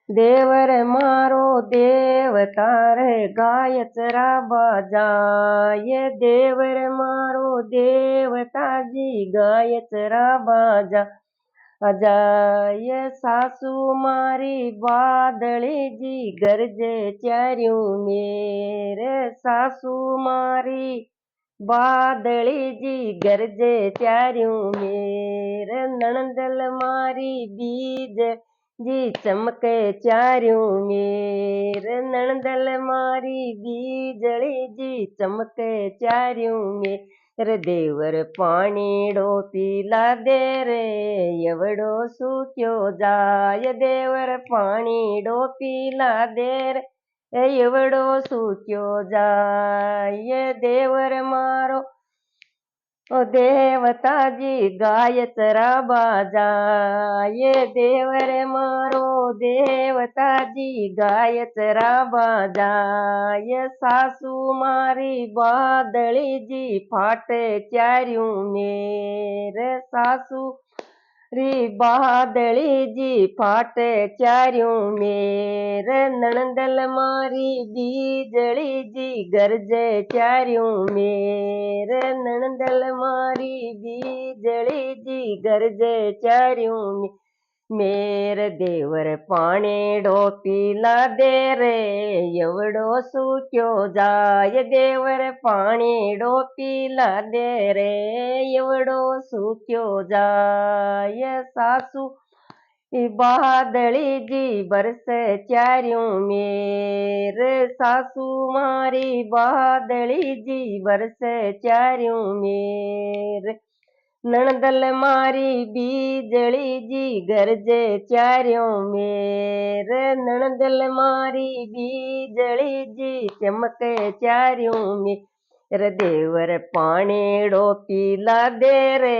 देवर मारो देवता रे गाय चराबा जाए। देवर मारो देवता जी गाय चराबा जाए। सासू मारी बादली जी गरजे चार्यूं मेरे। सासू मारी बादली जी गरजे चार्यूं मेरे। नणंदल मारी बीज जी चमके चार्यूं मेरे। नणंदल मारी बीजड़ी जी चमके चार्यूं मेरे। देवर पाणीड़ो पीला दे रे एवड़ो सूक्यो जाय। देवर पाणीड़ो पीला दे रे एवड़ो सूक्यो जाय। देवर मारो ओ देवता जी गाय चराबा जाए। देवर मारो देवता जी गाय चराबा जाए। सासू मारी बादली जी फाटे चार्यूं मेरे। सासू री बादली जी फाटे चार्यूं मेरे। नणंदल मारी बीजड़ी जी गरजे चार्यूं मेरे। नणंदल मारी बीजड़ी जी गरजे चार्यूं मेरे। देवर पाणीड़ो पीला दे रे एवड़ो सूक्यो जाय। देवर पाणीड़ो पीला दे रे एवड़ो सूक्यो जाय। सासू बादली जी बरसे चार्यूं मेरे। सासू मारी बादली जी बरसे चार्यूं मेरे। नणंदल मारी बीजड़ी जी गरजे चार्यूं मेरे। नणंदल मारी बीजड़ी जी चमके चार्यूं मेरे। देवर पाणीड़ो पीला दे रे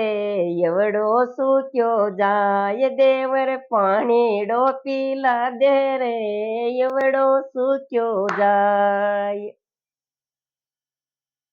एवड़ो सूक्यो जाय। देवर पाणीड़ो पीला दे रे एवड़ो सूक्यो जाय।